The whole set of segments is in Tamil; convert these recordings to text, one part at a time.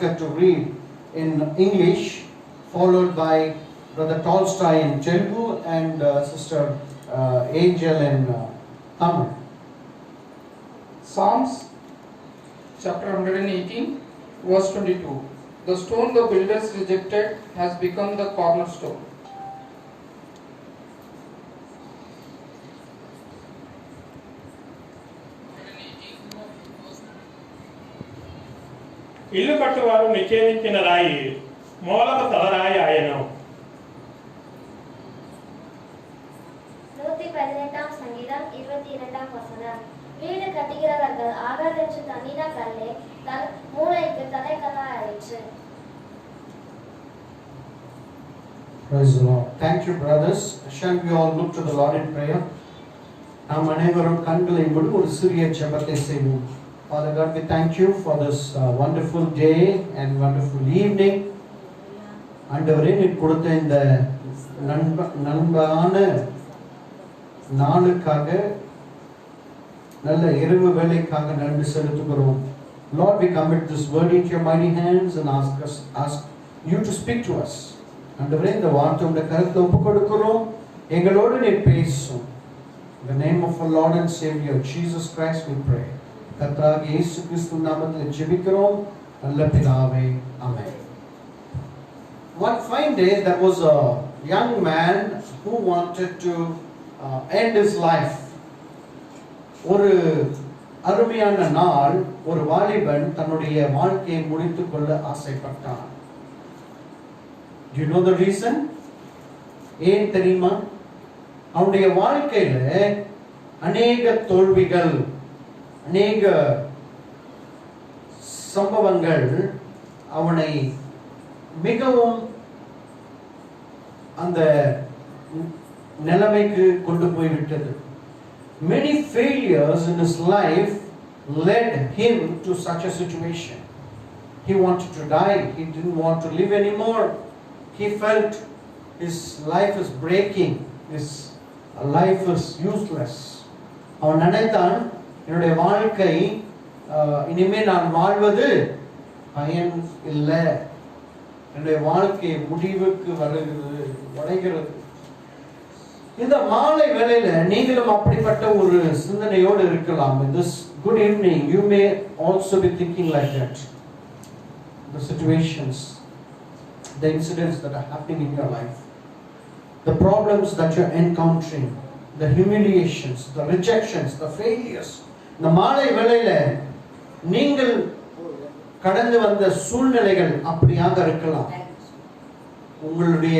Bhaskar to read in English, followed by Brother Tolstoy in Telugu and Sister Angel in Tamil. Psalms chapter 118 verse 22. The stone the builders rejected has become the cornerstone. ఇల్లు కట్టువారు నిశ్చయించిన రాయి మూలము తలరాయి ఆయను. 118 சங்கீதம் 22 வசனம். வீடு கட்டுகிறவர்கள் ஆகாதென்று தண்ணின கல்லே மூளைக்கு தலைக்கல்லாய் ஆயிற்று. Praise the Lord. Thank you, brothers. Shall we all look to the Lord in prayer? நாம் அனைவரும் கண்களை மூடி ஒரு சிறிய ஜெபத்தை செய்வோம். Father God, we thank you for this wonderful day and wonderful evening. ஆண்டவரே, நீர் கொடுத்த இந்த நண்பான நாளுக்காக, நல்ல இரவு வேளைக்காக நன்றி செலுத்துகிறோம். Lord, we commit this word into your mighty hands and ask you to speak to us. ஆண்டவரே, இந்த வார்த்தை உடைய கருத்தை ஒப்புக் கொடுக்கிறோம். எங்களோடு நீர் பேசும். In the name of our Lord and Savior Jesus Christ we pray. கர்த்தராகிய இயேசு கிறிஸ்து நாமத்தில் ஜெபிக்கிறோம் நல்ல பிதாவே. ஆமென். One fine day there was a young man who wanted to end his life. ஒரு அருமையான நாள், ஒரு வாலிபன் தன்னுடைய வாழ்க்கையை முடித்துக் கொள்ள ஆசைப்பட்டான். Do you know the reason? ஏன் தெரியுமா? அவனுடைய வாழ்க்கையில அநேக தோல்விகள், அநேக சம்பவங்கள் அவனை மிகவும் அந்த நிலைமைக்கு கொண்டு போய்விட்டது. Many failures in his life led him to such a situation. He wanted to die. He didn't want to live anymore. He felt his life is breaking. His life is useless. அவன் நினைத்தான், என்னுடைய வாழ்க்கை இனிமே நான் வாழ்வது பயன் இல்லை, என்னுடைய வாழ்க்கை முடிவுக்கு வருகிறது, உடைகிறது. இந்த மாலை வேளையில நீங்களும் அப்படிப்பட்ட ஒரு சிந்தனையோடு இருக்கலாம். In this good evening you may also be thinking like that. The situations, the incidents that are happening in your life, the problems that you're encountering, the humiliations, the rejections, the failures. இந்த மாலை வேளையில நீங்கள் கடந்து வந்த சூழ்நிலைகள் அப்படியாக இருக்கலாம். உங்களுடைய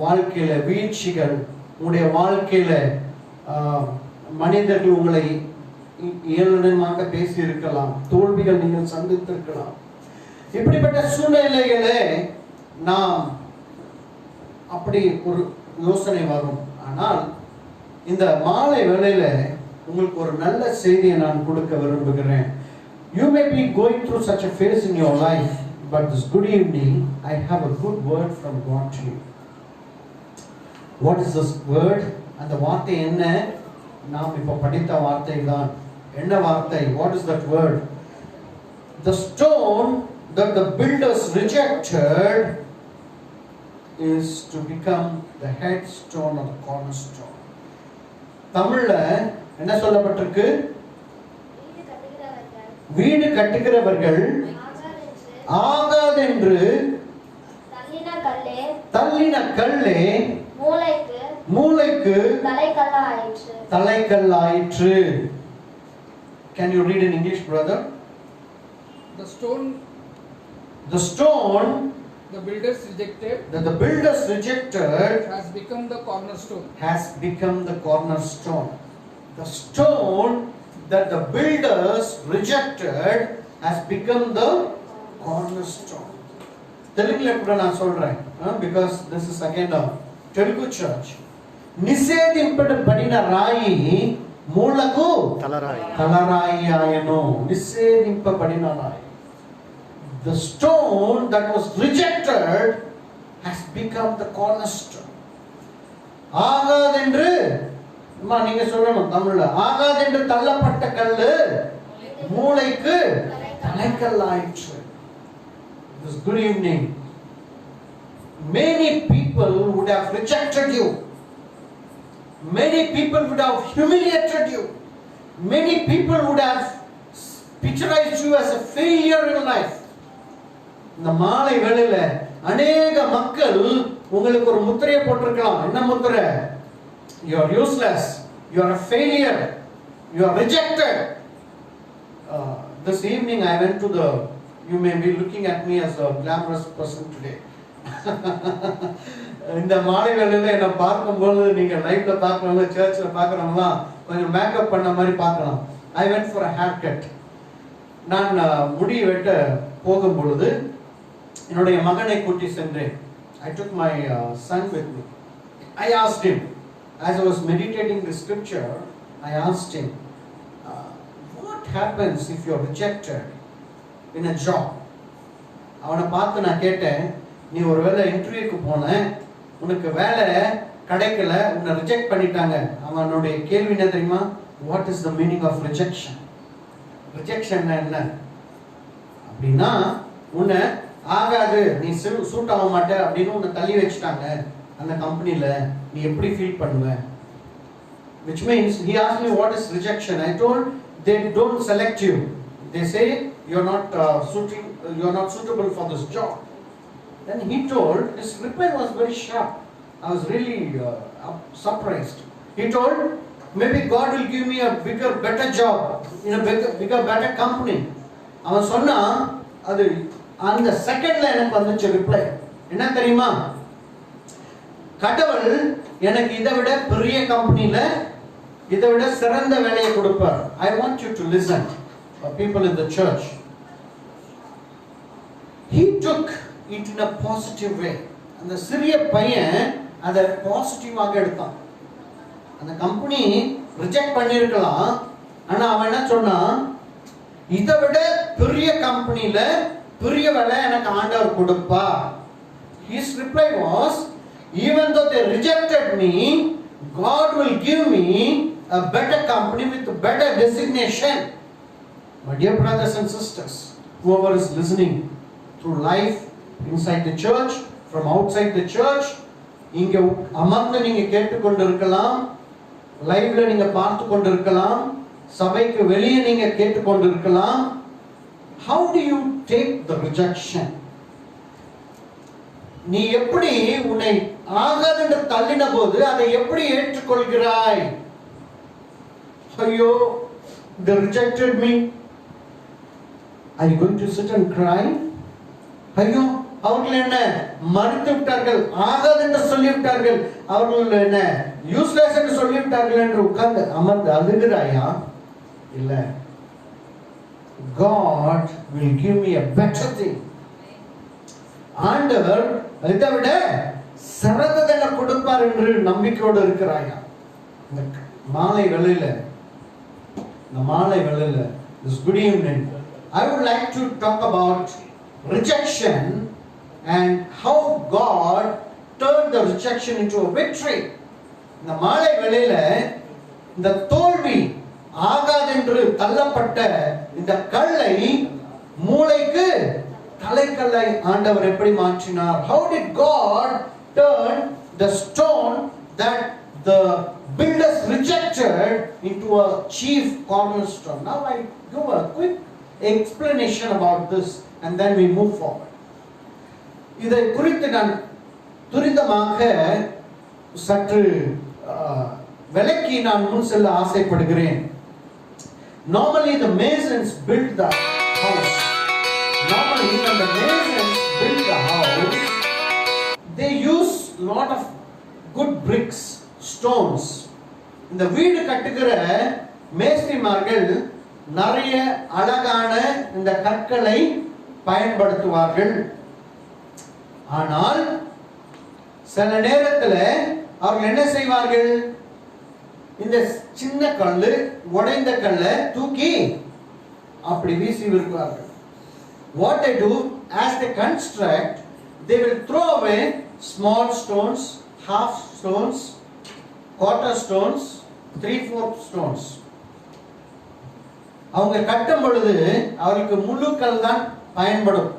வாழ்க்கையில வீழ்ச்சிகள், உங்களுடைய வாழ்க்கையில மனிதர்கள் உங்களை ஏளனமாக பேசி இருக்கலாம், தோல்விகள் நீங்கள் சந்தித்திருக்கலாம். இப்படிப்பட்ட சூழ்நிலைகளே நாம் அப்படி ஒரு யோசனை வரும். ஆனால் இந்த மாலை வேளையில உங்களுக்கு ஒரு நல்ல செய்தியை நான் கொடுக்க விரும்புகிறேன். You may be going through such a phase in your life, but this good evening I have a good word from God to you. What is this word? அந்த வார்த்தை என்ன? நாம் இப்ப படித்த வார்த்தை தான். என்ன வார்த்தை? What is that word? The stone that the builders rejected is to become the headstone or the cornerstone. தமிழ்ல என்ன சொல்லப்பட்டிருக்கு? வீடு கட்டுகிறவர்கள் ஆகாதென்று தள்ளின கல்லே மூளைக்கு தலைக்கல்லாயிற்று. Can you read in English, brother? The stone the builders rejected that the builders rejected has become the cornerstone. The stone that the builders rejected has become the cornerstone. Telugu கூட நான் சொல்றேன், because this is again a Telugu church. నిషేధింపబడిన రాయి మూలకు తలరాయి ఆయను. నిషేధింపబడిన రాయి. The stone that was rejected has become the cornerstone. ஆகாதென்று நீங்க சொல்லணும் தமிழ்ல, ஆகாதென்று தள்ளப்பட்ட கல்லு மூளைக்கு தலைக்கல்லாயிற்று. this good evening, many people would have rejected you. Many people would have humiliated you. Many people would have picturized you as a failure in life. இந்த மாலை வேளையில அநேக மக்கள் உங்களுக்கு ஒரு முத்திரையை போட்டிருக்கலாம். என்ன முத்திரை? You are useless. You are a failure. You are rejected. This evening I went to the, you may be looking at me as a glamorous person today. இந்த மாலை வேளையில என்ன பார்க்கும்போது நீங்க லைவ்ல பார்க்கறவங்க சர்ச்ல பார்க்கறவங்க கொஞ்சம் மேக்கப் பண்ண மாதிரி பார்க்கலாம். I went for a haircut. நான் முடி வெட்ட போகும் பொழுது என்னுடைய மகனை கூட்டி சென்றேன். I took my son with me. I asked him, as I was meditating the scripture, I asked him, what happens if you are rejected in a job? அவனை பார்த்து நான் கேட்டேன், நீ ஒருவேளை இன்டர்வியூக்கு போன, உனக்கு வேலை கிடைக்கல, உன்னை ரிஜெக்ட் பண்ணிட்டாங்க. அவனுடைய கேள்வி என்ன தெரியுமா? What is the meaning of rejection? Rejection என்ன அப்படின்னா, உன்னை ஆகாது, நீ சூட் ஆக மாட்ட அப்படின்னு உன்னை தள்ளி வச்சுட்டாங்க அந்த கம்பெனில, நீ எப்படி ஃபீல் பண்ணுவ? Which means he asked me what is rejection. I told they don't select you. They say you're not suitable for this job. Then he told, his reply was very sharp. I was really surprised. He told, maybe God will give me a bigger, better job in a bigger, better company. அவன் சொன்னா அது அந்த செகண்ட்ல எனக்கு வந்துச்சு ரிப்ளை. என்ன தெரியுமா? கடவுள் எனக்கு இதை விட பெரிய கம்பெனில இதை விட சிறந்த வேலையை கொடுப்பார். I want you to listen, people in the church. He took it in a positive way. அந்த சிறிய பையன் அதை பாசிட்டிவாக எடுத்தான். அந்த கம்பெனி ரிஜெக்ட் பண்ணிருக்கலாம், ஆனா அவன் என்ன சொன்னான்? இதை விட பெரிய கம்பெனில பெரிய வேலை எனக்கு ஆண்டவர் கொடுப்பா. His reply was, even though they rejected me, God will give me a better company with a better designation. My dear brothers and sisters, whoever is listening through life, inside the church, from outside the church, இங்க அமர்ந்து நீங்க கேட்டுக்கொண்டிருக்கலாம், லைவ்ல நீங்க பார்த்து கொண்டிருக்கலாம், சபைக்கு வெளியே நீங்க கேட்டுக்கொண்டிருக்கலாம். How do you take the rejection? நீ எப்படி உன்னை ஆகாது என்று தள்ளின போது அதை எப்படி ஏற்றுக்கொள்கிறாய்? ஐயோ, they rejected me. Are you going to sit and cry? ஐயோ, அவர்கள் என்ன மறுத்து விட்டார்கள், ஆகாது என்று சொல்லிவிட்டார்கள், அவர்கள் என்ன யூஸ்லெஸ் என்று சொல்லிவிட்டார்கள் என்று உட்கார்ந்து அமர்ந்து அழுகிறாயா? இல்ல. God will give me a better thing. ஆண்டவர் இதை விட சிறந்ததை கொடுப்பார் என்று நம்பிக்கையோடு இருக்கிறாயா? இந்த மாலை வேளையில this good evening, I would like to talk about rejection and how God turned the rejection into a victory. இந்த மாலை வேளையில இந்த தோல்வி ஆகாதென்று தள்ளப்பட்ட இந்த கல்லை மூளைக்கு தலைக்கல்லை ஆண்டவர் எப்படி மாற்றினார்? How did God turn the stone that the builders rejected into a chief cornerstone? Now I give a quick explanation about this and then we move forward. இதை குறித்து நான் துரிதமாக சற்று விளக்கி நான் முன் செல்ல ஆசைப்படுகிறேன். Normally the masons built the house. Normally when the masons built the house, they use lot of good bricks, stones. இந்த வீடு கட்டுகிற மேஸ்திரிமார்கள் நிறைய அழகான இந்த கற்களை பயன்படுத்துவார்கள். ஆனால் சில நேரத்தில் அவர்கள் என்ன செய்வார்கள்? இந்த சின்ன கல்லு, உடைந்த கல்லை தூக்கி அப்படி வீசி விடுவார்கள். What they do, as they construct, they will throw away small stones, half stones, quarter stones, 3/4 stones. அவங்க கட்டும் பொழுது அவருக்கு முழு கல் தான் பயன்படும்.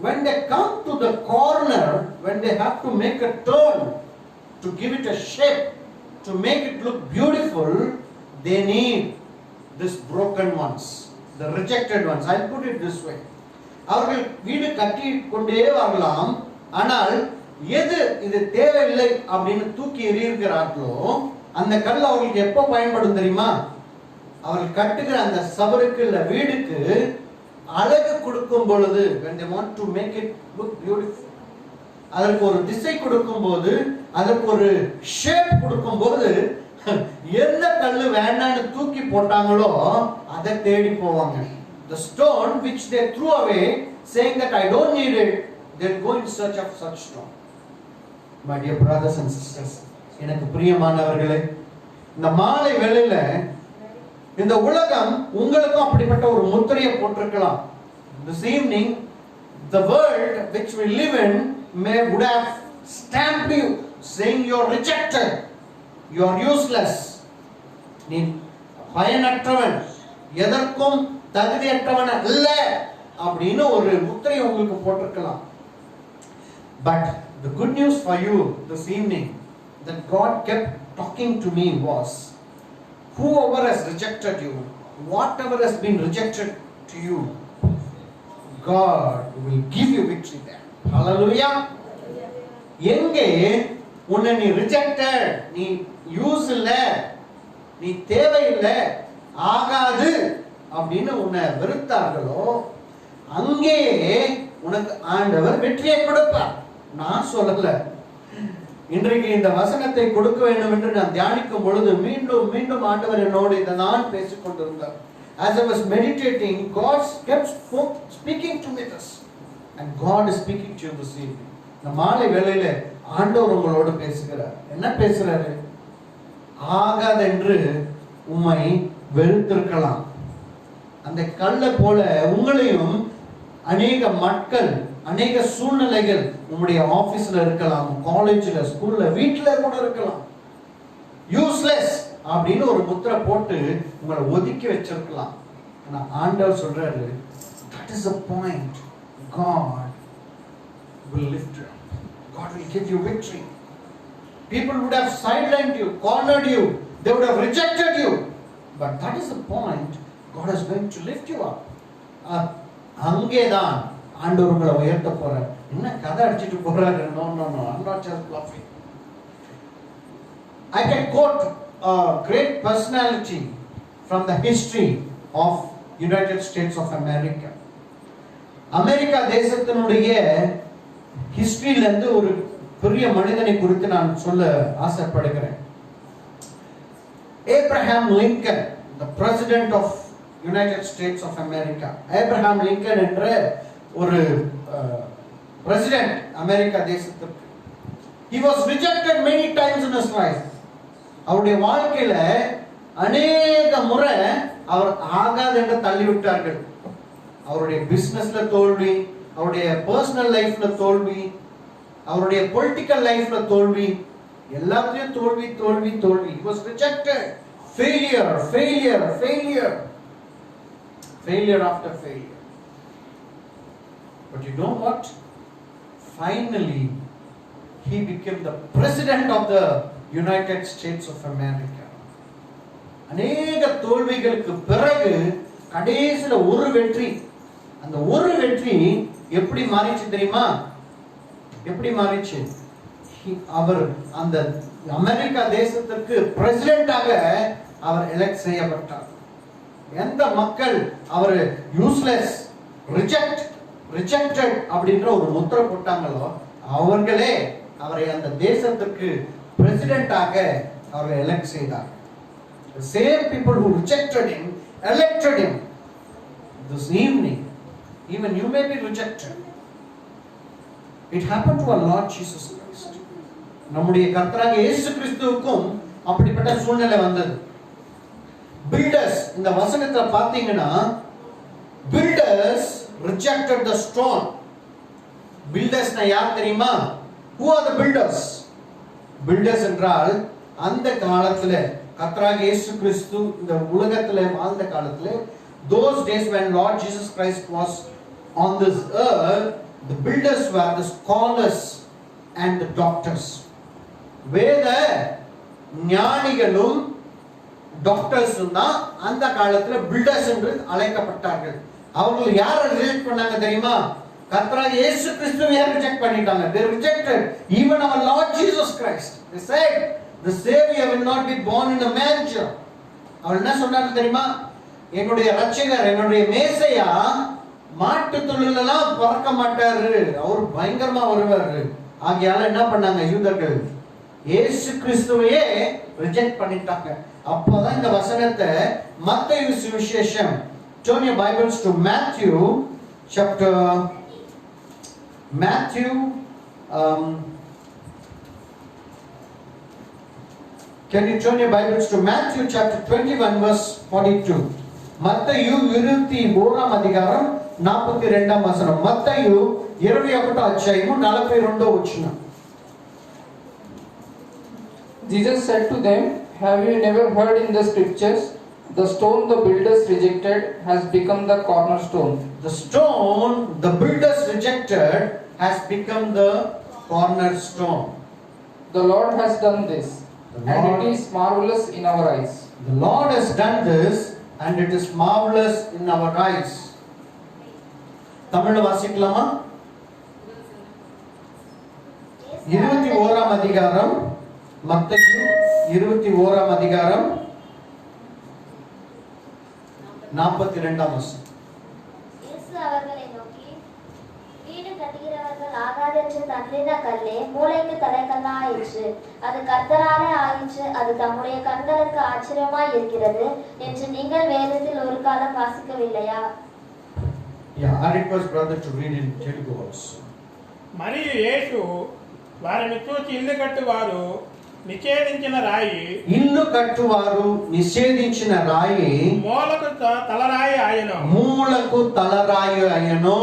when they come to the corner, when they have to make a turn to give it a shape, to make it look beautiful, they need this broken ones, the rejected ones. I'll put it this way. அவர்கள் வீடு கட்டி கொண்டே வரலாம், ஆனால் எது இது தேவையில்லை அப்படின்னு தூக்கி எறிகிறார்களோ அந்த கல் அவர்களுக்கு எப்போ பயன்படும் தெரியுமா? அவர்கள் கட்டுகிற அந்த சபருக்கு இல்ல வீடுக்கு அழகு கொடுக்கும் பொழுது, when they want to make it look beautiful, அதற்கு ஒரு திசை கொடுக்கும் போது, அதற்கு ஒரு ஷேப் கொடுக்கும் போது, எந்த கல்லு வேண்டான்னு தூக்கி போட்டாங்களோ அதை தேடி போவாங்க. The stone which they threw away, saying that I don't need it, they'll go in search of such stone. My dear brothers and sisters, எனக்கு பிரியமானவர்களே, இந்த மாலை வேளையில இந்த உலகம் உங்களுக்கும் அப்படிப்பட்ட ஒரு முத்திரையை போட்டிருக்கலாம். This evening, the world which we live in would have stamped you, saying you are rejected, you are useless, நீ பயனற்றவன், எதற்கும் தகுதியற்றவன் அல்ல அப்படின்னு ஒரு முத்திரை உங்களுக்கு போட்டிருக்கலாம். But the good news for you this evening that God kept talking to me was, whoever has rejected you, whatever has been rejected to you, God will give you victory there. Hallelujah. எங்கே உன்னை நீ ரிஜெக்டட், நீ யூஸ் இல்ல, நீ தேவையில்லை, ஆகாது அப்படின்னு உன்னை வெறுத்தார்களோ அங்கேயே உனக்கு ஆண்டவர் வெற்றியை கொடுப்பார். நான் சொல்லல, இன்றைக்கு இந்த வசனத்தை கொடுக்க வேண்டும் என்று நான் தியானிக்கும் பொழுது மீண்டும் மீண்டும் ஆண்டவர் என்னோடு இதை நான் பேசிக் கொண்டிருந்தார். As I was meditating, God kept speaking to me this, and God is speaking to you this evening. இந்த மாலை வேளையில ஆண்டவர் உங்களோடு பேசுகிறார். என்ன பேசுறாரு? ஆகாதென்று உம்மை வெறுத்திருக்கலாம், அந்த கல்லை போல உங்களையும் அநேக மக்கள், அநேக சூழ்நிலைகள் உங்களுடைய ஆபீஸ்ல இருக்கலாம், காலேஜ்ல, ஸ்கூல்ல, வீட்டுல கூட இருக்கலாம். யூஸ்லெஸ் அப்படின்னு ஒரு முத்திரை போட்டு உங்களை ஒதுக்கி வச்சிருக்கலாம். ஆனா ஆண்டவர் சொல்றாரு, that is the point. God will lift you up. God will give you victory. People would have sidelined you, cornered you, they would have rejected you, but that is the point. God is going to lift you up. அங்கேதான் ஆண்டவர் உங்களை உயர்த்த போறார். என்ன கதை அடிச்சிட்டு போறாரு? No, no, no, I'm not just bluffing. I can quote a great personality from the history of United States of America. America தேசத்தினுடைய ஹிஸ்டரியில இருந்து ஒரு பெரிய மனிதனை குறித்து நான் சொல்ல ஆசைப்படுகிறேன். Abraham Lincoln, the president of United States of America. Abraham Lincoln என்ற ஒரு பிரசிடென்ட் அமெரிக்கா தேசத்திற்கு. He was rejected many times in his life. அவருடைய வாழ்க்கையில அநேக முறை அவர் ஆகாது என்று தள்ளிவிட்டார்கள். அவருடைய பிசினஸ்ல தோல்வி, அவருடைய பர்சனல் லைஃப்ல தோல்வி, அவருடைய பொலிட்டிக்கல் லைஃப்ல தோல்வி, எல்லாத்தையும் தோல்வி தோல்வி தோல்வி. He was rejected. Failure, failure, failure. Failure after failure. But you know what? Finally, he became the president of the United States of America. அநேக தோல்விகளுக்கு பிறகு கடைசியில ஒரு வெற்றி. அந்த ஒரு வெற்றி எப்படி மாறிச்சு தெரியுமா? எப்படி மாறிச்சு? அவர் அந்த அமெரிக்கா தேசத்திற்கு பிரசிடென்டாக அவர் எலெக்ட் செய்யப்பட்டார். எந்த மக்கள் அவர் யூஸ்லெஸ், ரிஜெக்டட் அப்படின்ற ஒரு முத்திரை போட்டாங்களோ அவர்களே அவரை அந்த தேசத்திற்கு பிரசிடென்டாக அவரை எலெக்ட் செய்தார். The same people who rejected him elected him. This evening, even you may be rejected. It happened to our Lord Jesus Christ. நம்முடைய கர்த்தராகிய இயேசு கிறிஸ்துவுக்கும் அப்படிப்பட்ட சூழ்நிலை வந்தது. Builders, இந்த வசனத்துல பாத்தீங்கன்னா, builders rejected the stone. Builders na யார் தெரியுமா? Who are the builders? Builders என்றால் அந்த காலத்துல கர்த்தராகிய இயேசு கிறிஸ்து இந்த உலகத்துல வாழ்ந்த காலத்துல, those days when Lord Jesus Christ was on this earth, The builders were the scholars and the doctors. வேத ஞானிகளும் டாக்டர்ஸும் தான் அந்த காலத்துல பில்டர்ஸ் என்று அழைக்கப்பட்டார்கள். அவர்கள் யாரை ரிஜெக்ட் பண்ணாங்க தெரியுமா? கர்த்தராகிய இயேசு கிறிஸ்துவை ரிஜெக்ட் பண்ணிட்டாங்க. They rejected even our Lord Jesus Christ. They said the Savior will not be born in a manger. அவர் என்ன சொன்னாரு தெரியுமா? என்னுடைய ரட்சகர், என்னுடைய மேசையா மாட்டு தொழுலெல்லாம் பறக்க மாட்டாரு, அவர் பயங்கரமா வருவாரு. ஆகையால என்ன பண்ணாங்க யூதர்கள்? இயேசு கிறிஸ்துவையே ரிஜெக்ட் பண்ணிட்டாங்க. அப்பதான் இந்த வசனத்தை மத்தேயு சுவிசேஷம், turn your Bibles to Matthew chapter can you turn your Bibles to Matthew chapter 21 verse 42. மத்தேயு 21 அதிகாரம் 42 வசனம். మత్తయి 21 అధ్యాయము 42వ వచనం. Jesus said to them, "Have you never heard in the scriptures, the stone the builders rejected has become the cornerstone." The stone the builders rejected has become the cornerstone. The Lord has done this, and it is marvelous in our eyes. The Lord has done this and it is marvelous in our eyes. தமிழ்ல வாசிக்கலாமா? 21 அதிகாரம், மத்தேயு 21 அதிகாரம் 42 வசனம். இயேசு அவர்களை நோக்கி, வீடு கட்டுகிறவர்கள் ஆகாதென்று தள்ளின கல்லே மூலைக்கு தலைக்கல்லா ஆயிற்று. அது கர்த்தராலே ஆயிற்று. அது தம்முடைய கண்களுக்கு ஆச்சரியமாய் இருக்கிறது என்று நீங்கள் வேதத்தில் ஒரு காலம் வாசிக்கவில்லையா? Yeah, I request brother to read in Telugu also. మరియు యేసు వారిని చూచి ఇల్లు కట్టువారు నిషేధించిన రాయి, ఇల్లు కట్టువారు నిషేధించిన రాయి మూలకు తలరాయి ఆయను. మూలకు తలరాయి అయ్యను.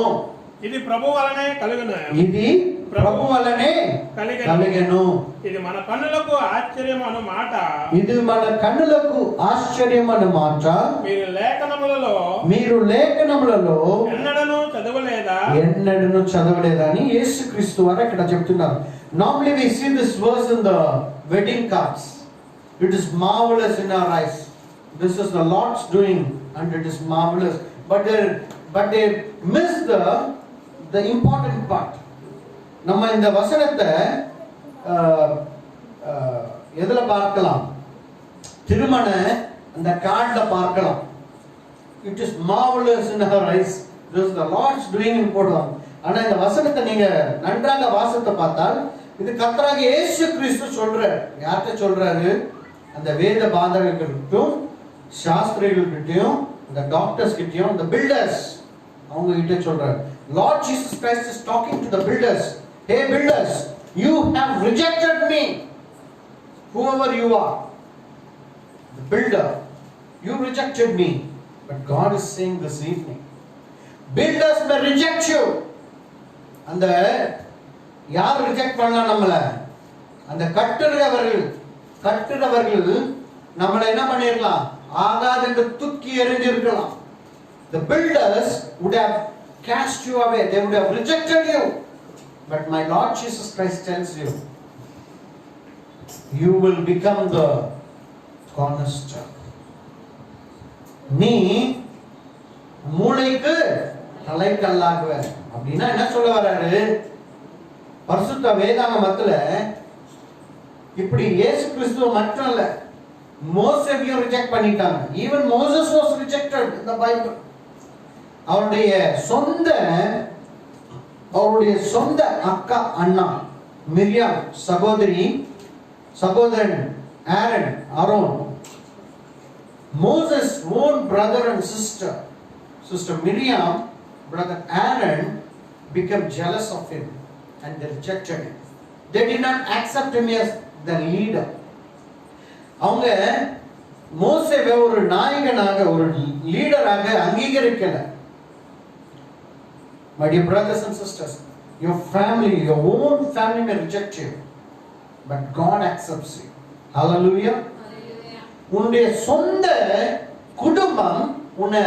ఇది ప్రభు వలనే కలుగును. ఇది ప్రభు వలనే కలిగెను. ఇది మన కన్నులకు ఆశ్చర్యం అను మాట. ఇది మన కన్నులకు ఆశ్చర్యం అను మాట. మీరు లేఖనములలో ఎన్నడను చదవలేదా అని యేసుక్రీస్తు వారు ఇక్కడ చెప్తున్నారు. Normally we see this verse in the wedding cards. It is marvelous in our eyes. This is the Lord's doing and it is marvelous. But they miss the important part. நம்ம இந்த வசனத்தை எதுல பார்க்கலாம்? திருமண அந்த கார்டுல பார்க்கலாம். It is marvelous in our eyes. This is the Lord's doing in போடுவாங்க. ஆனா இந்த வசனத்தை நீங்க நன்றாக வாசித்து பார்த்தால் இது கர்த்தராகிய இயேசு கிறிஸ்து சொல்றார். யார்கிட்ட சொல்றாரு? அந்த வேத பாதகர்களுக்கும் சாஸ்திரிகளுக்கிட்டையும் அந்த டாக்டர்ஸ் கிட்டையும் அந்த பில்டர்ஸ் அவங்க கிட்ட சொல்றாரு. Lord Jesus Christ is talking to the builders. Hey builders, you have rejected me. Whoever you are, the builder, you rejected me. But God is saying this evening, builders may reject you. அந்த யார் ரிஜெக்ட் பண்ணலாம் நம்மள? அந்த கட்டுறவர்கள் நம்மளை என்ன பண்ணிருக்கலாம்? ஆகாது என்று தூக்கி எறிஞ்சிருக்கலாம். The builders would have cast you away. They would have rejected you. But my Lord Jesus Christ tells you, you will become the cornerstone. நீ மூளைக்கு தலைக்கல்லாகுவ. அப்படின்னா என்ன சொல்ல வர்றாரு? பரிசுத்த வேதாகமத்துல இப்படி இயேசு கிறிஸ்துவ மட்டும் இல்ல, மோசேவையும் ரிஜெக்ட் பண்ணிட்டாங்க. Even Moses was rejected in the Bible. அவருடைய சொந்த அக்கா அண்ணா மிரியாம் சகோதரன் Aaron, Moses' own brother and sister Miriam, brother Aaron became jealous of him and they rejected him. They did not accept him as the leader. அவங்க மோசேவை ஒரு நாயகனாக ஒரு லீடராக அங்கீகரிக்கல. My dear brothers and sisters, your own family may reject you, but God accepts you. Hallelujah. உன்னுடைய சொந்த குடும்பம் உன்னை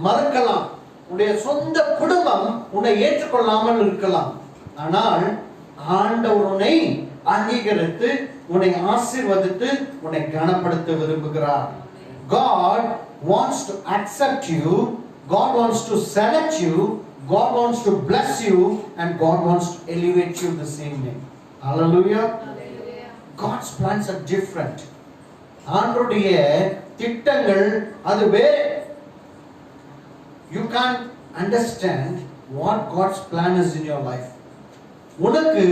மறக்கலாம், உன்னுடைய சொந்த குடும்பம் உன்னை ஏற்றுக்கொள்ளாமல் இருக்கலாம். ஆனால் ஆண்டவர் உன்னை அங்கீகரித்து உன்னை ஆசீர்வதித்து உன்னை கனப்படுத்த விரும்புகிறார். God wants to accept you, God wants to select you, God wants to bless you, and God wants to elevate you this evening. Hallelujah. God's plans are different. ஆண்டவருடைய திட்டங்கள் அது வேறு. You can't understand what God's plan is in your life. உனக்கு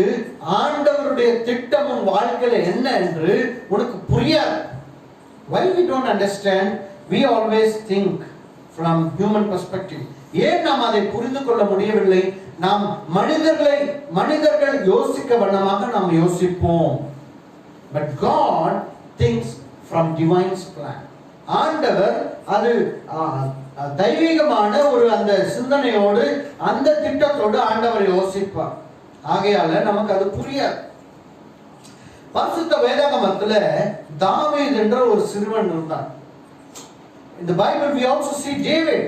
ஆண்டவருடைய திட்டம் உன் வாழ்க்கையில என்ன என்று உனக்கு புரியாது. Why we don't understand? We always think from human perspective. ஏன் நாம் அதை புரிந்து கொள்ள முடியவில்லை? நாம் மனிதர்கள் யோசிக்க வண்ணமாக நாம் யோசிப்போம். But God thinks from divine's plan. ஆண்டவர் அது தெய்வீகமான ஒரு அந்த சிந்தனையோடு அந்த திட்டத்தோடு ஆண்டவர் யோசிப்பார். ஆகையால நமக்கு அது புரியாது. பரிசுத்த வேதாகமத்துல தாவீது என்ற ஒரு சிறுவன் இருந்தான். In the Bible we also see David.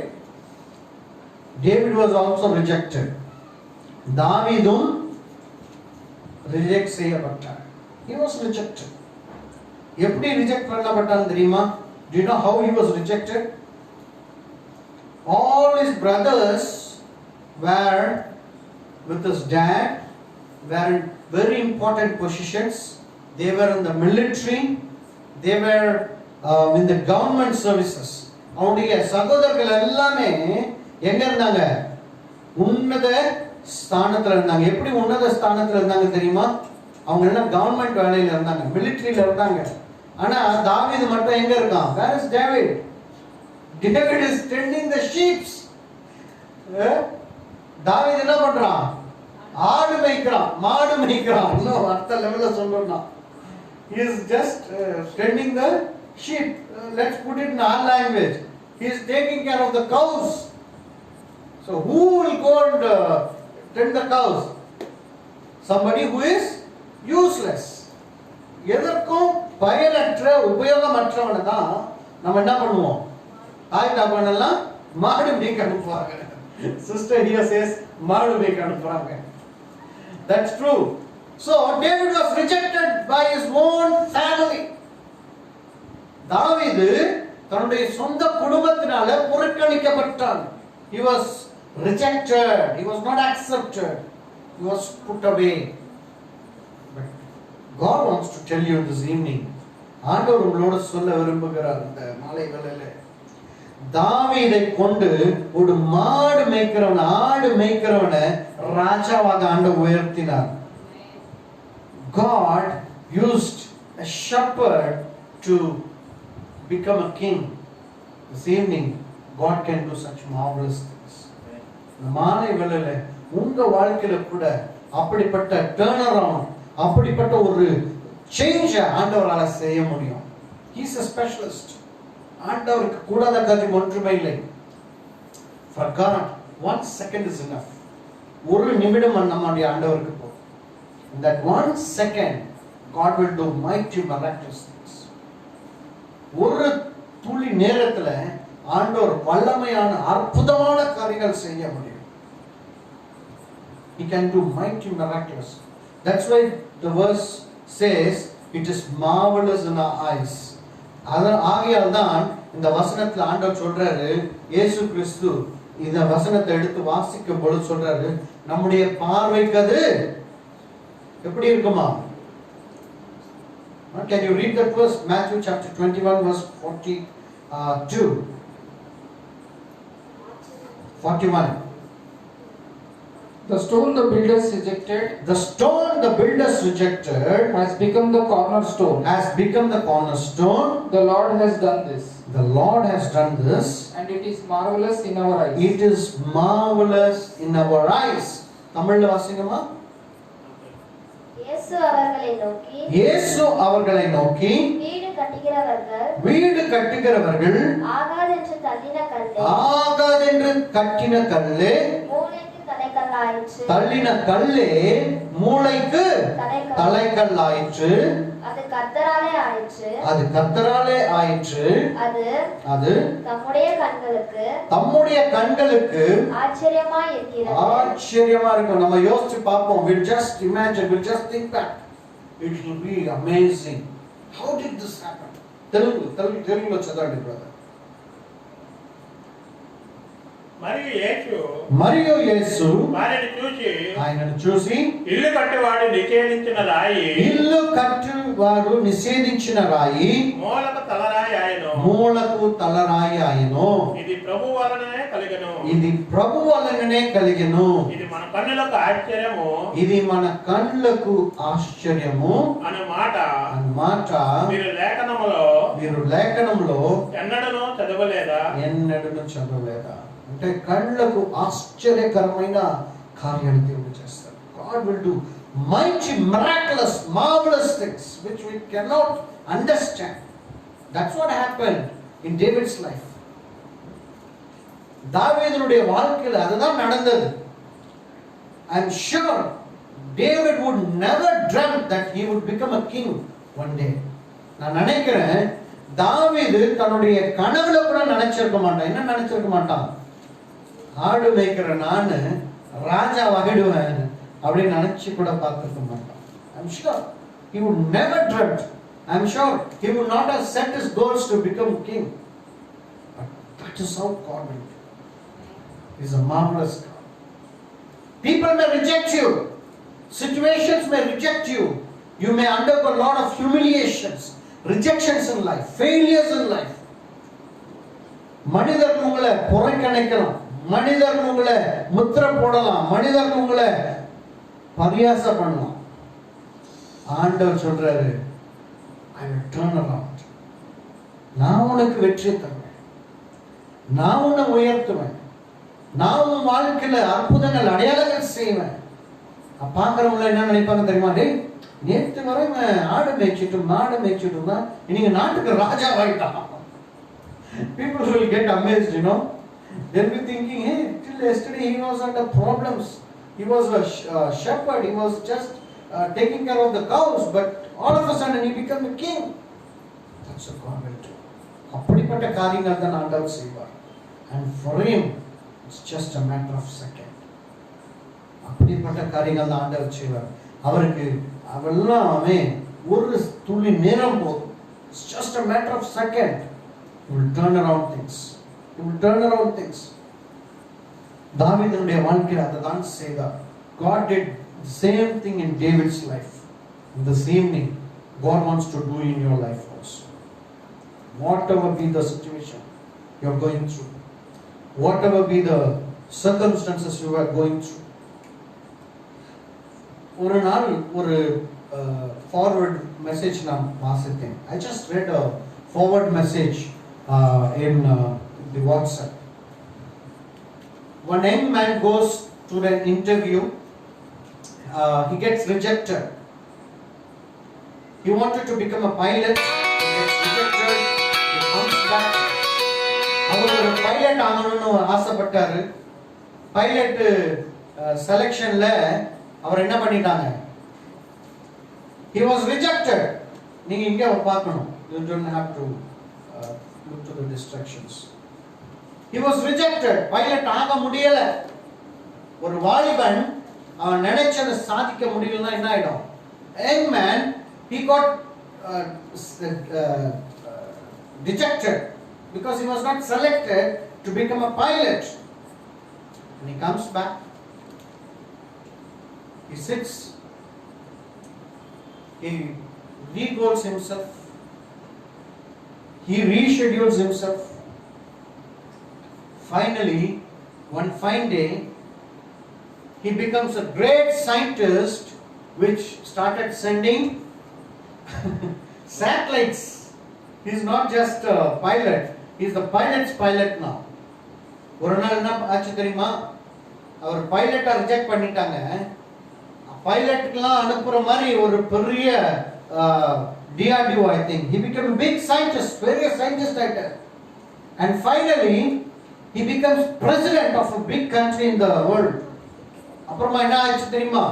David was also rejected. தாவீதும் ரிஜெக்ட் செய்யப்பட்டார். He was rejected. எப்படி ரிஜெக்ட் பண்ணப்பட்டான் தெரியுமா? Do you know how he was rejected? All his brothers were with his dad, were in very important positions. They were in the military, they were in the government services. அவனுடைய சகோதரர்கள் எல்லாமே எங்க இருந்தாங்க? உன்னத ஸ்தானத்துல இருந்தாங்க. எப்படி உன்னத ஸ்தானத்துல இருந்தாங்க தெரியுமா? அவங்க எல்லாம் கவர்மெண்ட் வேலையில இருந்தாங்க, மிலிட்டரியில இருந்தாங்க. ஆனா தாவீது மட்டும் எங்க இருக்கான்? Where is David? David is tending the sheep. தாவீது என்ன பண்றான்? ஆடு மேய்க்கிறான், மாடு மேய்க்கிறான். இன்னும் அடுத்த லெவல்ல சொல்லணும்னா he is just tending the sheep. Let's put it in our language. He is taking care of the cows. So who will go and tend the cows? Somebody who is useless. எதற்கும் பயனற்ற உபயோகமற்றவனை தான் நம்ம என்ன பண்ணுவோம்? தாய் தகவனெல்லாம் மாடு மேய்க்க அனுப்புவாங்க. Sister here says மாடு மேய்க்க அனுப்புறாங்க. That's true. So David was rejected by his own family. தாவீது தன்னுடைய சொந்த குடும்பத்தினால புறக்கணிக்கப்பட்டான். He was rejected. He was not accepted. He was put away. But God wants to tell you this evening. ஆண்டவர் உங்களோட சொல்ல விரும்புகிறார் இந்த மாலை வேளையில. தாவீதை கொண்டு ஒரு மாடு மேய்க்கிறவன், ஆடு மேய்க்கிறவனை ராஜாவாக ஆண்டவர் உயர்த்தினார். God used a shepherd to become a king. This evening God can do such marvelous things. மாலை வேளையில உங்க வாழ்க்கையில கூட அப்படிப்பட்ட டர்ன் அரவுண்ட், அப்படிப்பட்ட ஒரு சேஞ்ச் ஆண்டவரால செய்ய முடியும். He is a specialist. ஆண்டவருக்கு கூடாத காரியம் ஒன்றுமே இல்லை. For God 1 second is enough. ஒரு நிமிடம் நம்முடைய ஆண்டவருக்கு போதும். In that 1 second God will do mighty miraculous things. ஒரு துளி நேரத்துல ஆண்டவர் வல்லமையான அற்புதமான காரியங்கள் செய்ய முடியும். He can do mighty miraculous. That's why the verse says it is marvelous in our eyes. ஆகையால் தான் இந்த வசனத்துல ஆண்டவர் சொல்றாரு, இயேசு கிறிஸ்து இந்த வசனத்தை எடுத்து வாசிக்கும் பொழுது சொல்றாரு, நம்முடைய பார்வைக்கு அது எப்படி இருக்குமா? Can you read that verse? Matthew chapter 21 verse 41. The stone the builders rejected, has become the cornerstone. The Lord has done this. And it is marvelous in our eyes. It is marvelous in our eyes. தமிழ்ல வாசிங்கம்மா. இயேசு அவர்களை நோக்கி வீடு கட்டுகிறவர்கள் ஆகாதென்று கட்டின கல்லே தள்ளின கல்லே மூளைக்கு தலைக்கல்லாயிற்று. அது கர்த்தராலே ஆயிற்று. அது கர்த்தராலே ஆயிற்று. அது தம்முடைய கண்களுக்கு ஆச்சரியமாய் இருக்கிறது. ஆச்சரியமா இருக்கும். நம்ம யோசிச்சு பார்ப்போம். We'll just imagine, we'll just think back. It will be amazing. How did this happen? తెలుగులో చదవండి బ్రదర్. మరియు యేసు ఆయనను చూసి ఇల్లు కట్టువాడు నిషేధించిన రాయి మూలకు తలరాయి ఆయను. ఇది ప్రభు వలననే కలిగెను. ఇది మన కన్నులకు ఆశ్చర్యము అన్నమాట. మీరు లేఖనములో ఎన్నడూ చదవలేదా అంటే కళ్ళకు ఆశ్చర్యకరమైన కార్యాలు దేవుడు చేస్తాడు. God will do mighty, miraculous, marvelous things which we cannot understand. That's what happened in David's life. தாவீதுடைய வாழ்க்கையில் அதுதான் நடந்தது. I am sure David would never dream that he would become a king one day. நான் நினைக்கிறேன் தாவீது தன்னுடைய கனவுல கூட நினைச்சிருக்க மாட்டான். என்ன நினைச்சிருக்க மாட்டான்? ஆடு மேய்க்கிற நானு ராஜா வகிடுவேன் அப்படின்னு நினைச்சு கூட பார்த்துருக்க மாட்டான். I'm sure he would never dreamt. I'm sure he would not have set his goals to become king. But that is how God will do. He is a marvelous God. People may reject you. Situations may reject you. You may undergo a lot of humiliations, rejections in life, failures in life. மனிதர் உங்களை புறக்கணிக்கலாம், மனிதர் உங்களை முத்திரை போடலாம், மனிதர் உங்களை பரியாசம் பண்ணலாம். ஆண்டவர் சொல்றாரு, I will turn around. நான் உனக்கு வெற்றி தருவேன், நான் உன்னை உயர்த்துவேன், நான் உன் வாழ்க்கையில அற்புதங்கள் அடையாளங்கள் செய்வேன். பார்க்கறவங்க என்ன நினைப்பாங்க தெரியுமா? நேற்று வரை ஆடு மேய்ச்சிட்டு மாடு மேய்ச்சிட்டு தான் இன்னைக்கு நாட்டுக்கு ராஜா ஆயிட்டான். People will get amazed, you know. They'll be thinking, hey, till yesterday he was under problems. He was a shepherd. He was just taking care of the cows. But all of a sudden he became a king. That's what God will do. அப்படிப்பட்ட காரியங்கள் தான் ஆண்டவர் செய்வார். And for him, it's just a matter of second. அப்படிப்பட்ட காரியங்கள் தான் ஆண்டவர் செய்வார். அவருக்கு அவெல்லாமே ஒரு துளி நேரம் போதும். It's just a matter of second. He will turn around things. He will turn around things. தாவீதுடைய வாழ்க்கையில் அதுதான் செய்தார். God did the same thing in David's life. In this evening, God wants to do in your life also. Whatever be the situation you are going through, whatever be the circumstances you are going through. ஒரு நாள் ஒரு forward message நான் வாசித்தேன். I just read a forward message in the WhatsApp. One young man goes to an interview. He gets rejected. He wanted to become a pilot. He gets rejected. He comes back. அவர் ஒரு பைலட் ஆகணும்னு ஆசைப்பட்டாரு. பைலட் செலக்ஷன்ல அவர் என்ன பண்ணிட்டாங்க? He was rejected. நீங்க இங்க பார்க்கணும். You don't have to look to the distractions. He was rejected. Pilot ஆக முடியல. ஒரு வாலிபன் அவன் நினைச்சதை சாதிக்க முடியலன்னா என்ன ஆயிடும்? Young man, he got dejected because he was not selected to become a pilot. And he comes back. He sits. He re-goals himself. He reschedules himself. Finally, one fine day, he becomes a great scientist which started sending satellites. He is not just a pilot, he is the pilot's pilot now. ஒரு நாள் என்ன ஆச்சு தெரியுமா? அவர் பைலட்டை ரிஜெக்ட் பண்ணிட்டாங்க. பைலட்டுக்கெல்லாம் அனுப்புற மாதிரி ஒரு பெரிய DRDO, I think. He became a big scientist, very scientist writer. And finally, he becomes president of a big country in the world. அப்புறமா என்ன ஆச்சு தெரியுமா?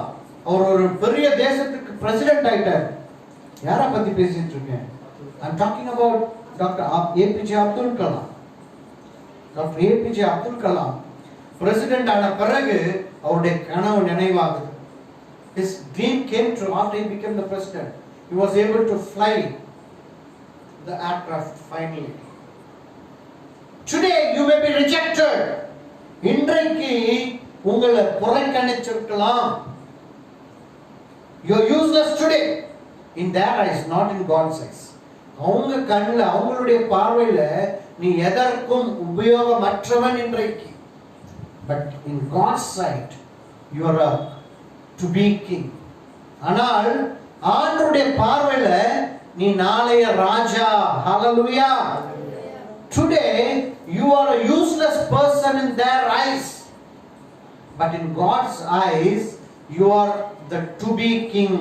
அவர் ஒரு பெரிய தேசத்துக்கு பிரசிடென்ட் ஆயிட்டார். யாரை பத்தி பேசிட்டு இருக்கேன்? I'm talking about Dr. APJ Abdul Kalam. Dr. APJ Abdul Kalam president ஆன பிறகு அவருடைய கனவு நினைவாகுது. His dream came true after he became the president. He was able to fly the aircraft finally. Today you may be rejected. இன்றைக்கு உங்களை புறக்கணிச்சிருக்கலாம். You are useless today in their eyes, not in God's eyes. அவங்க கண்ணுல அவங்களுடைய பார்வையில நீ எதற்கும் உபயோகமற்றவன் இன்றைக்கு. But in God's sight you are a to be king. ஆனால் ஆண்டவருடைய பார்வையில நீ நாளைய ராஜா. Hallelujah. Today you are a useless person in their eyes, but in God's eyes you are the to be king.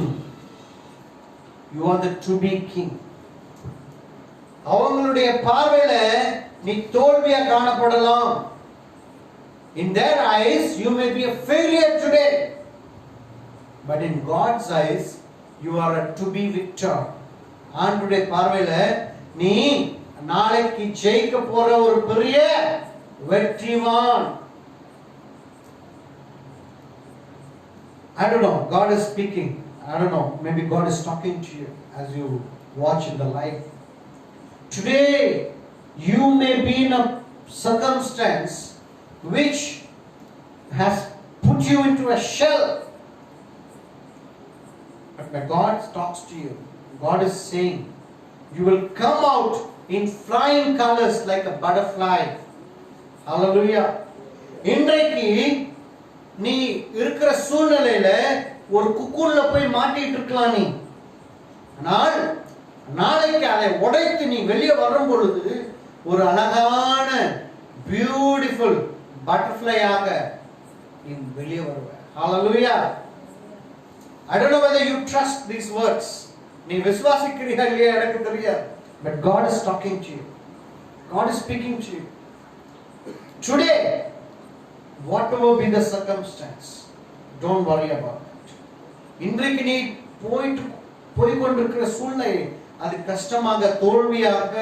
You are the to be king. அவங்களுடைய பார்வையில நீ தோல்வியா காணப்படலாம். In their eyes you may be a failure today, but in God's eyes you are a to be victor. ஆண்டவருடைய பார்வையில நீ நாளைக்கு ஜெயிக்க போற ஒரு பெரிய வெற்றிவான். I don't know, God is speaking. I don't know, maybe God is talking to you as you watch in the live. Today you may be in a circumstance which has put you into a shell, but when God talks to you, God is saying you will come out in flying colors like a butterfly. Hallelujah. இன்றைக்கு நீ இருக்கிற சூழ்நிலையில ஒரு குக்கூன்ல போய் மாட்டிட்டு இருக்கலாம் நீ. ஆனால் நாளைக்கு அதை உடைத்து நீ வெளியே வரும் பொழுது ஒரு அழகான பியூட்டிஃபுல் பட்டர்ஃப்ளையாக நீ வெளியே வருவ. Hallelujah. I don't know whether you trust these words. நீ விசுவாசிக்கிறீயா இல்லையா எனக்கு தெரியாது. But God is talking to you. God is speaking to you. Today, whatever be the circumstance, don't worry about it. இன்றைக்கு நீ போய்கொண்டிருக்கிற சூழ்நிலை அது கஷ்டமாக தோல்வியாக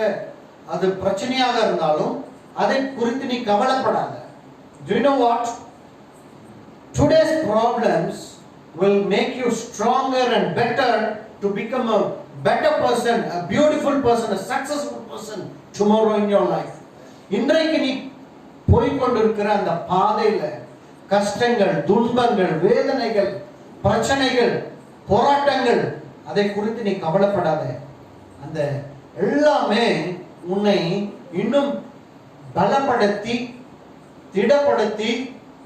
அது பிரச்சனையாக இருந்தாலும் அதை குறித்து நீ கவலைப்படாத. Do you know what? Today's problems will make you stronger and better to become a better person, a beautiful person, a successful person tomorrow in your life. இன்றைக்கு நீ போய்கொண்டிருக்கிற அந்த பாதையில கஷ்டங்கள், துன்பங்கள், வேதனைகள், பிரச்சனைகள், போராட்டங்கள் அதை குறித்து நீ கவலைப்படாத. அந்த எல்லாமே உன்னை இன்னும் பலப்படுத்தி திடப்படுத்தி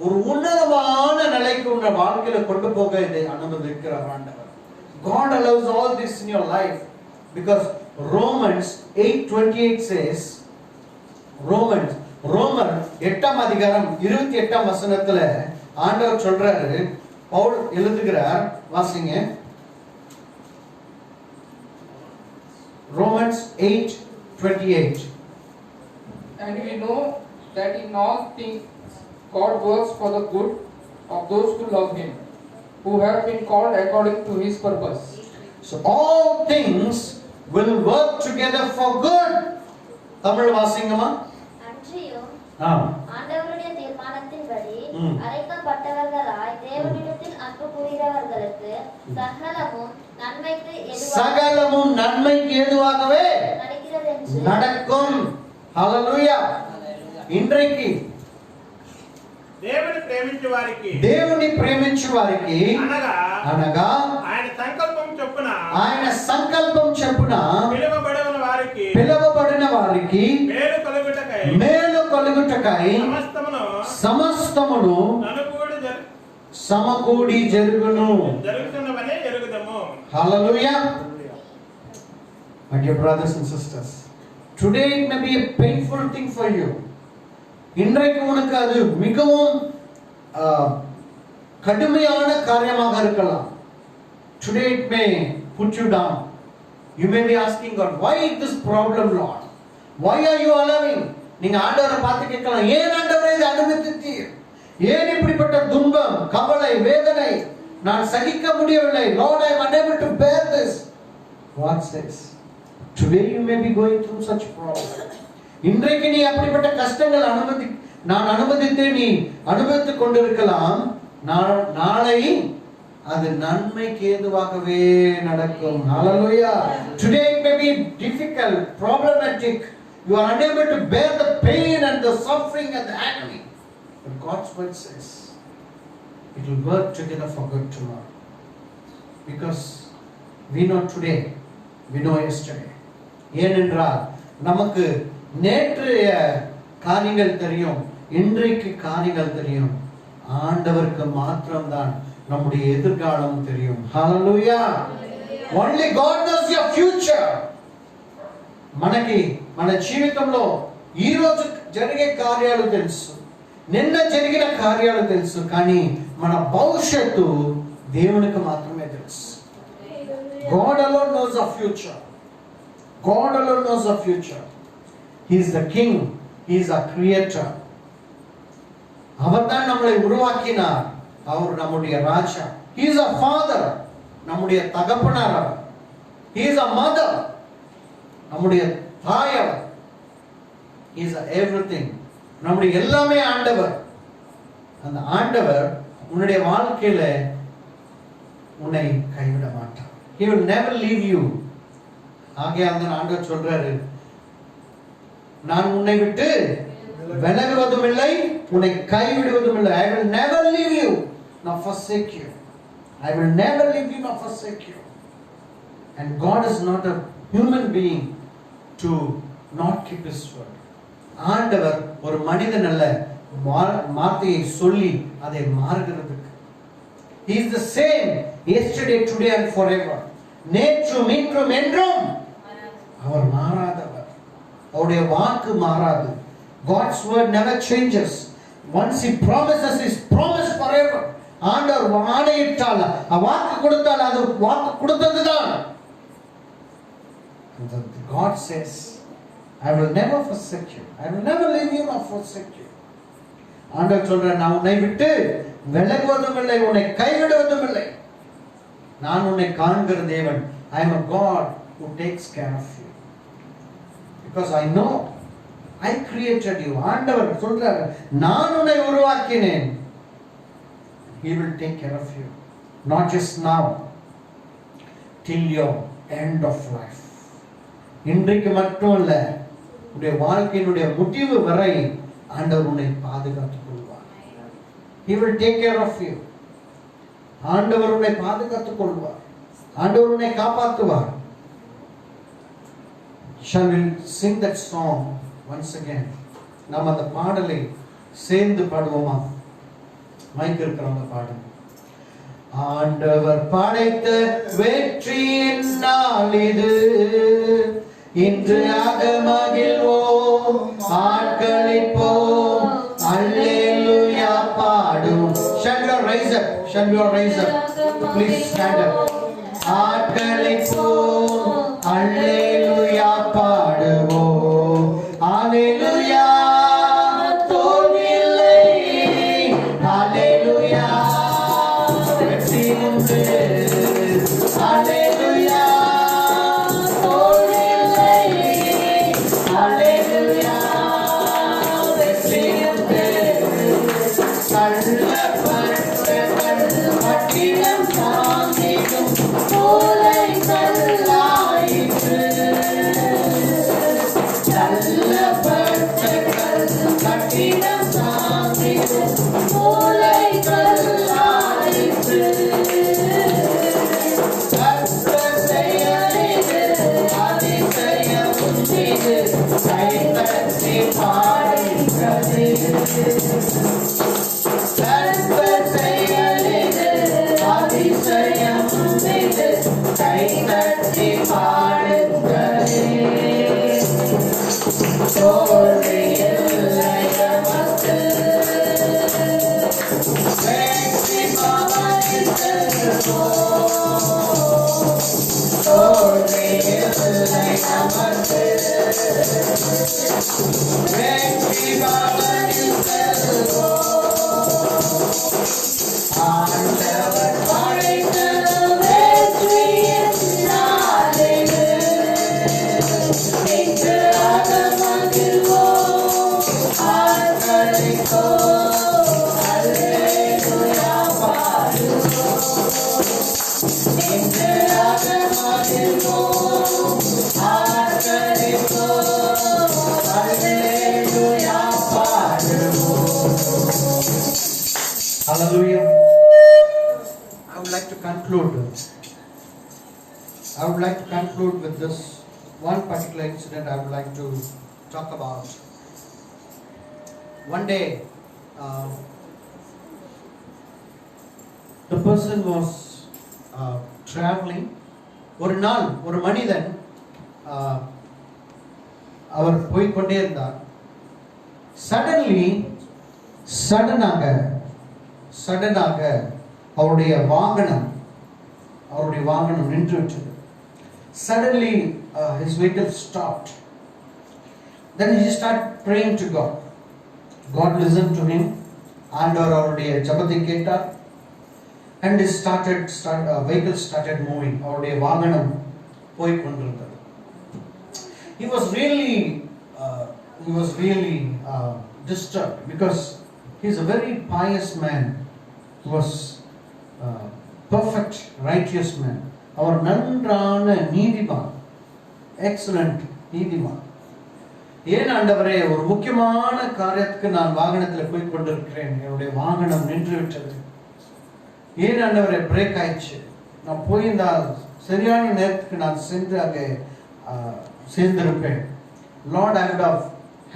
ஒரு உன்னதமான நிலைக்கு உன்னை வாழ்க்கையில கொண்டு போக இதை அனுமதிக்கிறார் ஆண்டவர். God allows all this in your life because Romans 8:28 says, ரோமர் 8ஆம் அதிகாரம் 28ஆம் வசனத்துல ஆண்டவர் சொல்றாரு, பவுல் எழுதுகிறார், வாசிங்க. Romans 8:28. And we know that in all things God works for the good of those who love Him, who have been called according to His purpose. So all things will work together for good. Tamil வாசிங்கம்மா. அன்றியும் ஆ. ஆண்டவருடைய தீர்மானத்தின்படி அழைக்கப்பட்டவர்களாய் தேவனிடத்தில் அன்பு கூறுகிறவர்களுக்கு சகலமும் நன்மைக்கு ஏதுவாகவே நடக்கும். Hallelujah. ఇంద్రకి దేవుని ప్రేమించే వారికి అనగా ఆయన సంకల్పం చొప్పున పిలువబడిన వారికి మేలు కలుగుటకై సమస్తమును సమకూడి జరుగును. Hallelujah. My dear brothers and sisters, today it may be a painful thing for you. இன்றைக்கு உனக்கு அது மிகவும் கடுமையான காரியமாக இருக்கலாம். Today it may put you down. You may be asking God, why this problem, Lord? Why are you allowing? நீங்க ஆண்டவரை பார்த்து கேட்கலாம், ஏன் ஆண்டவரே இதை அனுமதித்தீர்? ஏன் இப்படிப்பட்ட துன்பம், கவலை, வேதனை நான் சகிக்க முடியவில்லை? Lord, I am unable to bear this. God says, today you may be going through such problems. இன்றைக்கு நீ அப்படிப்பட்ட கஷ்டங்கள் நான் அனுமதித்து நீ அனுபவித்துக் கொண்டிருக்கலாம். நாளை அது நன்மைக்கு ஏதுவாகவே நடக்கும். Hallelujah. Today it may be difficult, problematic. You are unable to bear the pain and the suffering and the agony. But God's word says, it will work together for good tomorrow. Because we know today, we know yesterday. ஏனென்றால் நமக்கு நேற்றைய காரியங்கள் தெரியும், இன்றைக்கு காரியங்கள் தெரியும். ஆண்டவருக்கு மாத்திரம்தான் நம்முடைய எதிர்காலம் தெரியும். Hallelujah. Only God knows your future. మనకి మన జీవితంలో ఈ రోజు జరిగే కార్యాలు తెలుసు, నిన్న జరిగిన కార్యాలు తెలుసు, కానీ మన భవిష్యత్తు దేవునికి మాత్రమే తెలుసు. God alone knows our future. God alone knows our future. He is the king. He is our creator. அவர்தான் நம்மளை உருவாக்கினார். அவர் நம்முடைய ராஜா. He is our father. நம்முடைய தகப்பனார் அவர். He is our mother. நம்முடைய தாய் அவர். He is our everything. நம்முடைய எல்லாமே ஆண்டவர். அந்த ஆண்டவர் உன்னுடைய வாழ்க்கையில உன்னை கைவிட மாட்டார். He will never leave you. ஆகையால் தான் ஆண்டவர் சொல்றாரு, நான் உன்னை விட்டு விலகுவதும் இல்லை, உன்னை கைவிடுவதும் இல்லை. I will never leave you nor forsake you. I will never leave you nor forsake you. And God is not a human being to not keep his word. ஆண்டவர் ஒரு மனிதன் அல்ல, வார்த்தையை சொல்லி அதை மாறுகிறதுக்கு. He is the same yesterday, today and forever. நேற்றும் இன்றும் என்றும் அவர் மாறாதவர். அவருடைய வாக்கு மாறாது. God's word never changes. Once he promises, his promise forever. ஆண்டவர் ஆணையிட்டால், வாக்கு கொடுத்தால் அது வாக்கு கொடுத்ததுதான். God says, I will never forsake you. I will never leave you nor forsake you. ஆண்டவர் சொல்றார், நான் உன்னை விட்டு விலகுவதும் இல்லை, உன்னை கைவிடுவதும் இல்லை. நான் உன்னை காண்கிற தேவன். I am a God who takes care of you. Because I know I created you. ஆண்டவர் சொல்றார், நான் உன்னை உருவாக்கினேன். He will take care of you. Not just now, till your end of life. இன்றைக்கு மட்டும் இல்ல, உன்னுடைய வாழ்க்கையினுடைய முடிவு வரை ஆண்டவர் உன்னை பாதுகாத்துக் கொள்வார். He will take care of you. ஆண்டவர் உன்னை பாதுகாத்துக் கொள்வார். ஆண்டவர் உன்னை காப்பாற்றுவார். Shall we sing that song once again? நாம் அந்த பாடலை சேர்ந்து பாடுவோமா? மைக் இருக்கிறவங்க பாடுங்க. ஆண்டவர் படைத்த வெற்றியின் நாள் இது, இன்று ஆக மகிழ்வோம், ஆட்களிப்போம், அல்லேலூயா பாடும். Shall we all rise up? Shall we all rise up? Please stand up. ஆட்களிப்போம், அல்லேலூயா பாடுவோம், அல்லேலூயா. Hallelujah. Hallelujah. I would like to conclude. I would like to conclude with this one particular incident I would like to talk about. One day, the person was traveling. ஒரு நாள் ஒரு மனிதன் அவர் போய்கொண்டே இருந்தார். சடனாக அவருடைய வாகனம் நின்று விட்டது. Suddenly his vehicle stopped. Then he started praying to God. God listened to him. ஆண்டவர் அவருடைய ஜெபத்தை கேட்டார். And his vehicle started moving. அவருடைய வாகனம் போய் கொண்டிருந்தது. He was really disturbed because he is a very pious man. He was perfect, righteous man. அவர் நன்றான நீதிமான், எக்ஸலண்ட் நீதிமான். ஏன் ஆண்டவரே, ஒரு முக்கியமான காரியத்துக்கு நான் வாகனத்தில் போய் கொண்டிருக்கிறேன், என்னுடைய வாகனம் நின்று விட்டது. ஏன் ஆண்டவரே பிரேக் ஆயிடுச்சு, நான் போயிருந்தால் சரியான நேரத்துக்கு நான் சென்று அங்கே சேர்ந்திருப்பேன். Lord, I would have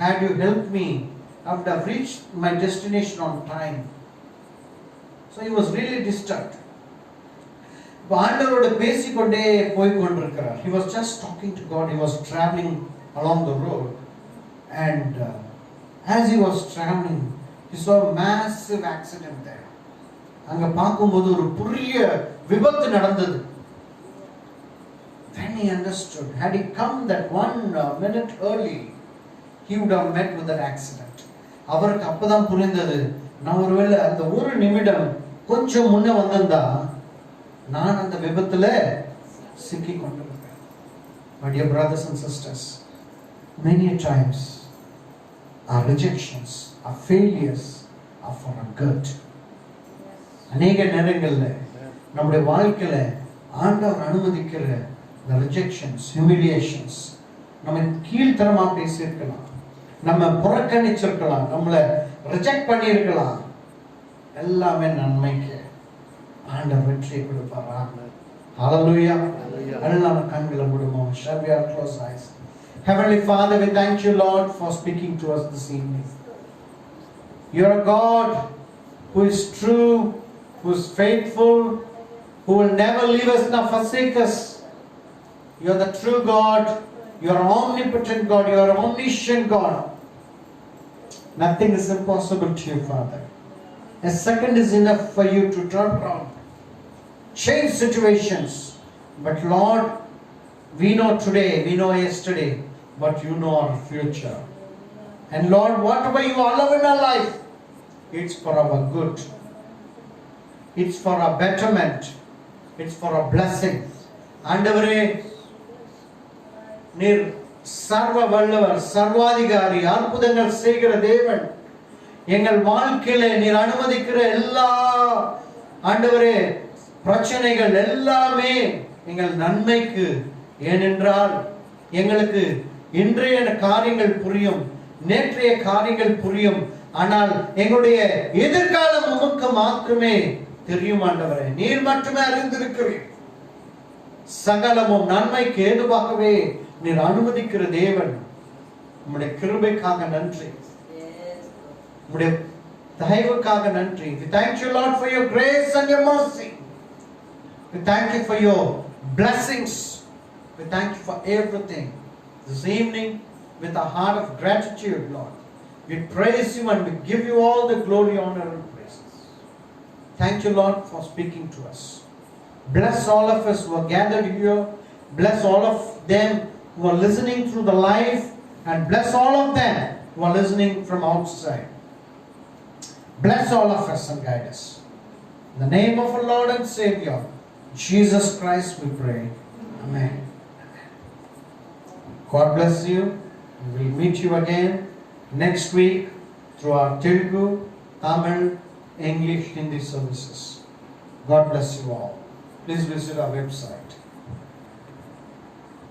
had you help me, I would have reached my destination on time. So he was really disturbed. ஆண்டவரோடு பேசிக்கொண்டே போய் கொண்டிருக்கிறார். He was just talking to God. He was traveling along the road, and as he was traveling, he saw a massive accident there. அங்க பார்க்கும்போது ஒரு பெரிய விபத்து நடந்தது. Then he understood. Had he come that 1 minute early, he would have met with that accident. அவருக்கு அப்பதான் புரிந்தது, நான் ஒருவேளை அந்த ஒரு நிமிடம் கொஞ்சம் முன்ன வந்திருந்தா நான் அந்த விபத்துல சிக்கி கொண்டிருப்பேன். My dear brothers and sisters, many times our rejections, our failures are for our good. அநேக நேரங்கள்ல நம்முடைய வாழ்க்கையில ஆண்டவர் அனுமதிக்கிற the rejections, humiliations, நம்ம கீழ்த்தரமா பேசியிருக்கலாம், நம்ம புறக்கணிச்சிருக்கலாம், நம்மளை ரிஜெக்ட் பண்ணியிருக்கலாம், எல்லாமே நன்மைக்கு ஆண்டவர் வெற்றியை கொடுப்பார். Hallelujah. எல்லாரும் கண்களை மூடுவோம். Shall we close eyes? Heavenly Father, we thank you, Lord, for speaking to us this evening. You are a God who is true, who is faithful, who will never leave us nor forsake us. You are the true God. You are omnipotent God. You are omniscient God. Nothing is impossible to you, Father. A second is enough for you to turn around, change situations. But Lord, we know today, we know yesterday, but you know our future. And Lord, whatever you allow in our life, it's for our good. It's for our betterment. It's for our blessing. ஆண்டவரே, நீர் சர்வ வல்லவர், சர்வாதிகாரி, அற்புதங்கள் செய்கிற தேவன். எங்கள் வாழ்க்கையில நீர் அனுமதிக்கிற எல்லா ஆண்டவரே பிரச்சனைகள் எல்லாமே எங்கள் நன்மைக்கு. ஏனென்றால் எங்களுக்கு இன்றைய காரியங்கள் புரியும், நேற்றைய காரியங்கள் புரியும், ஆனால் எங்களுடைய எதிர்காலம் உமக்கு மாத்திரமே தெரியும். ஆண்டவரே, நீர் மட்டுமே அறிந்திருக்கிறீர். சகலமும் நன்மைக்கு ஏதுவாகவே நீர் அனுமதிக்கிற தேவன். உம்முடைய கிருபைக்காக நன்றி, உம்முடைய தயவுக்காக நன்றி. We thank you, Lord, for your grace and your mercy. We thank you for your blessings. We thank you for everything. This evening, with a heart of gratitude, Lord, we praise you and we give you all the glory, honor and praises. Thank you, Lord, for speaking to us. Bless all of us who are gathered here. Bless all of them who are listening through the live, and bless all of them who are listening from outside. Bless all of us and guide us. In the name of our Lord and Savior, Jesus Christ, we pray. Amen. God bless you. We will meet you again next week through our Telugu, Tamil, English, Hindi services. God bless you all. Please visit our website.